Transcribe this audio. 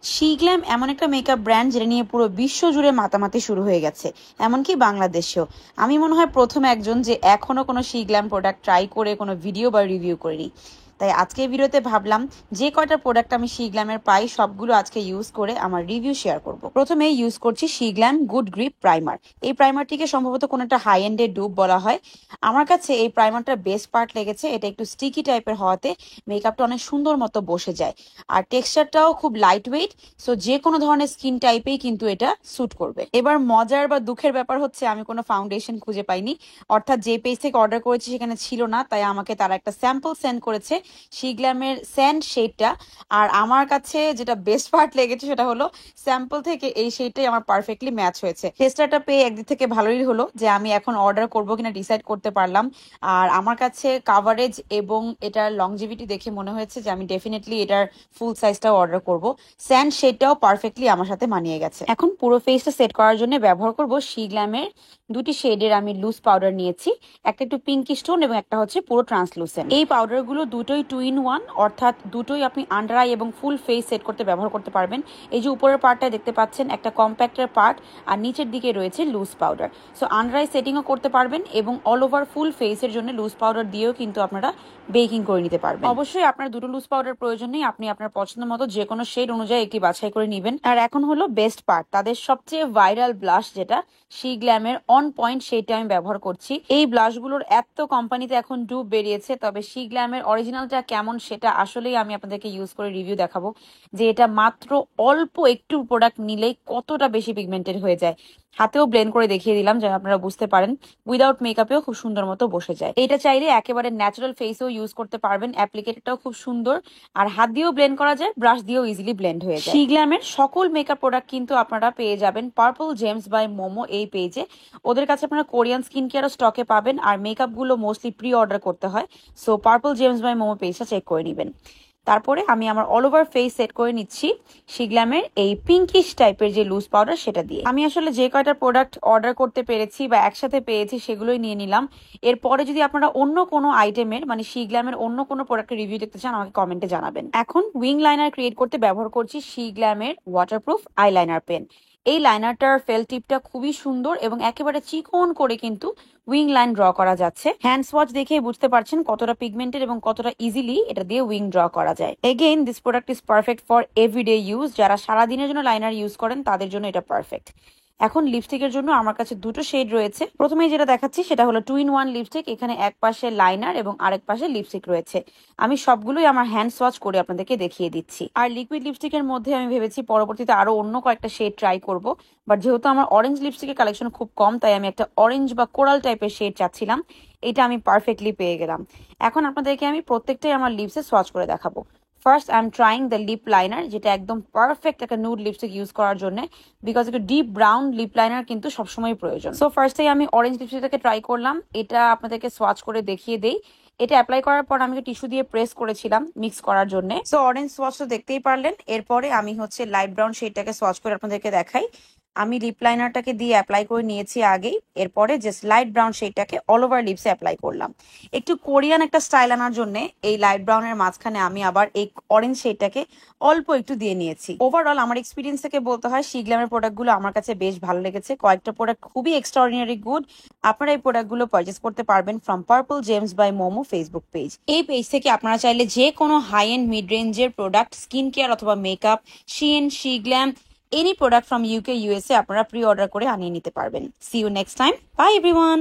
শিগ্ল্যাম এমন একটা makeup brand যেটা নিয়ে পুরো বিশ্ব জুড়ে মাতামাতি শুরু হয়ে গেছে, এমনকি বাংলাদেশেও। আমি মনে হয় প্রথম একজন যে এখনো কোনো শিগ্ল্যাম প্রোডাক্ট ট্রাই করে কোনো ভিডিও বা রিভিউ করিনি। তাই আজকের ভিডিওতে ভাবলাম যে কয়টা প্রোডাক্ট আমি শিগ্ল্যামের পাই সবগুলো আজকে ইউজ করে আমার রিভিউ শেয়ার করব। প্রথমে ইউজ করছি শিগ্ল্যাম গুড গ্রিপ প্রাইমার। এই প্রাইমারটিকে সম্ভবত কোনো একটা হাই এন্ডের ডুব বলা হয়। আমার কাছে এই প্রাইমারটার বেস্ট পার্ট লেগেছে, এটা একটু স্টিকি টাইপের হওয়াতে মেকআপটা অনেক সুন্দর মতো বসে যায়। আর টেক্সচারটাও খুব লাইট ওয়েট, সো যে কোনো ধরনের স্কিন টাইপেই কিন্তু এটা স্যুট করবে। এবার মজার বা দুঃখের ব্যাপার হচ্ছে আমি কোনো ফাউন্ডেশন খুঁজে পাইনি, অর্থাৎ যে পেজ থেকে অর্ডার করেছি সেখানে ছিল না, তাই আমাকে তারা একটা স্যাম্পল সেন্ড করেছে শিগ্ল্যামের স্যান্ড শেডটা। আর আমার কাছে যেটা বেস্ট পার্ট লেগেছে সেটা হলো স্যাম্পল থেকে এই শেডটাই আমার পারফেক্টলি ম্যাচ হয়েছে। টেস্টারটা পেয়ে একদিক থেকে ভালোই হলো যে আমি এখন অর্ডার করবো কিনা ডিসাইড করতে পারলাম। আর আমার কাছে কাভারেজ এবং এটার লংজিভিটি দেখে মনে হয়েছে যে আমি ডেফিনেটলি এটার ফুল সাইজটাও অর্ডার করব। স্যান্ড শেডটাও পারফেক্টলি আমার সাথে মানিয়ে গেছে। এখন পুরো ফেসটা সেট করার জন্য ব্যবহার করব শিগ্ল্যামের দুটি শেডের আমি লুজ পাউডার নিয়েছি, একটা একটু পিঙ্কি স্টোন এবং একটা হচ্ছে পুরো ট্রান্সলুসেন্ট। এই পাউডারগুলো দুটোই 2 in 1, অর্থাৎ দুটোই আপনি আন্ডার আই এবং ফুল ফেস সেট করতে ব্যবহার করতে পারবেন। এই যে উপরের পার্টটায় দেখতে পাচ্ছেন একটা কম্প্যাক্টের পার্ট, আর নিচের দিকে রয়েছে loose powder. So under eye সেটিংও করতে পারবেন এবং অল ওভার ফুল ফেসের জন্য লুজ পাউডার দিয়েও কিন্তু আপনারা বেকিং করে নিতে পারবেন। অবশ্যই আপনার দুটো লুজ পাউডার প্রয়োজন নেই, আপনি আপনার পছন্দ মতো যে কোনো শেড অনুযায়ী একটি বাছাই করে নেবেন। আর এখন হলো বেস্ট পার্ট, তাদের সবচেয়ে ভাইরাল ব্লাশ যেটা শিগ্ল্যামের অন পয়েন্ট, সেইটা আমি ব্যবহার করছি। এই ব্লাশগুলোর এত কোম্পানিতে এখন ডুব বেরিয়েছে, তবে শিগ্ল্যামের অরিজিনালটা কেমন সেটা আসলেই আমি আপনাদেরকে ইউজ করে রিভিউ দেখাবো, যে এটা মাত্র অল্প একটু প্রোডাক্ট নিলেই কতটা বেশি পিগমেন্টেড হয়ে যায়। হাতেও ব্লেন্ড করে দেখিয়ে দিলাম যেন আপনারা বুঝতে পারেন, উইদাউট মেকআপেও খুব সুন্দর মতো বসে যায়। এটা চাইলে একেবারে ন্যাচারাল ফেসেও ইউজ করতে পারবেন, অ্যাপ্লিকেটরটাও খুব সুন্দর, আর হাত দিয়েও ব্লেন্ড করা যায়, ব্রাশ দিয়েও ইজিলি ব্লেন্ড হয়ে যায়। শিগ্ল্যামের সকল মেকআপ প্রোডাক্ট কিন্তু আপনারা পেয়ে যাবেন পার্পল জেমস বাই মোমো এই পেজে। ওদের কাছে আপনারা কোরিয়ান স্কিন কেয়ারও স্টকে পাবেন, আর মেকআপ গুলো মোস্টলি প্রি অর্ডার করতে হয়। So Purple James by Momo পেজটা চেক করে নেবেন। তারপরে আমি আমার অল ওভার ফেস সেট করে নিচ্ছি শিগ্ল্যামের এই পিঙ্কিশ টাইপের যে লুজ পাউডার সেটা দিয়ে। আমি আসলে যে কয়টা প্রোডাক্ট অর্ডার করতে পেরেছি বা একসাথে পেয়েছি সেগুলোই নিয়ে নিলাম। এরপরে যদি আপনারা অন্য কোনো আইটেমের মানে শিগ্ল্যামের অন্য কোনো প্রোডাক্টের রিভিউ দেখতে চান আমাকে কমেন্টে জানাবেন। এখন উইং লাইনার ক্রিয়েট করতে ব্যবহার করছি শিগ্ল্যামের ওয়াটারপ্রুফ আইলাইনার পেন। এই লাইনারটার ফেল টিপটা খুবই সুন্দর এবং একেবারে চিকন করে কিন্তু উইং লাইন ড্র করা যাচ্ছে। হ্যান্ড সোয়াচ দেখে বুঝতে পারছেন কতটা পিগমেন্টেড এবং কতটা ইজিলি এটা দিয়ে উইং ড্র করা যায়। Again this product is perfect for everyday use. যারা সারাদিনের জন্য লাইনার ইউজ করেন তাদের জন্য এটা পারফেক্ট। এখন লিপস্টিকের জন্য আমার কাছে দুটো শেড রয়েছে। প্রথমে যেটা দেখাচ্ছি সেটা হলো 2 in 1 লিপস্টিক। এখানে এক পাশে লাইনার এবং আরেক পাশে লিপস্টিক রয়েছে। আমি সবগুলোই আমার হ্যান্ড সোয়াচ করে আপনাদেরকে দেখিয়ে দিচ্ছি। আর লিকুইড লিপস্টিকের মধ্যে আমি ভেবেছি পরবর্তীতে আরো অন্য কয়েকটা শেড ট্রাই করব, বাট যেহেতু আমার অরেঞ্জ লিপস্টিকের কালেকশন খুব কম, তাই আমি একটা অরেঞ্জ বা কোরাল টাইপের শেড চাচ্ছিলাম। এটা আমি পারফেক্টলি পেয়ে গেলাম। এখন আপনাদেরকে আমি প্রত্যেকটাই আমার লিপসে সোয়াচ করে দেখাবো। First I am trying the lip liner, যেটা একদম পারফেক্ট একটা নুড লিপস্টিক ইউজ করার জন্য, বিকজ একটু ডিপ ব্রাউন লিপ লাইনার কিন্তু সবসময় প্রয়োজন। সো ফার্স্টেই আমি অরেঞ্জ লিপস্টিকটাকে ট্রাই করলাম। এটা আপনাদেরকে সোয়াচ করে দেখিয়ে দেই। এটা অ্যাপ্লাই করার পর আমি টিস্যু দিয়ে প্রেস করেছিলাম মিক্স করার জন্য। সো অরেঞ্জ সোয়াচ তো দেখতেই পারলেন। এরপরে আমি হচ্ছে লাইট ব্রাউন শেডটাকে সোয়াচ করে আপনাদেরকে দেখাই। আমি লিপ লাইনারটাকে দিয়ে অ্যাপ্লাই করে নিয়েছি আগেই। এরপরে জাস্ট লাইট ব্রাউন শেডটাকে অল ওভার লিপসে অ্যাপ্লাই করলাম। একটু কোরিয়ান একটা স্টাইল আনার জন্য এই লাইট ব্রাউনের মাঝখানে আমি আবার এই অরেঞ্জ শেডটাকে অল্প একটু দিয়ে নিয়েছি। ওভারঅল আমার এক্সপিরিয়েন্স থেকে বলতে হয় শিগ্ল্যামের প্রোডাক্টগুলো আমার কাছে বেশ ভালো লেগেছে। কয়েকটা প্রোডাক্ট খুবই এক্সট্রাঅর্ডিনারি গুড। আপনারা এই প্রোডাক্টগুলো পারচেস করতে পারবেন from purple James by Momo Facebook page. এই পেজ থেকে আপনারা চাইলে যে কোনো হাই এন্ড মিড রেঞ্জের প্রোডাক্ট, স্কিন কেয়ার অথবা makeup, Shein, Sheglam, any product from UK USA আপনারা প্রি অর্ডার করে আনিয়ে নিতে পারবেন। See you next time. Bye everyone.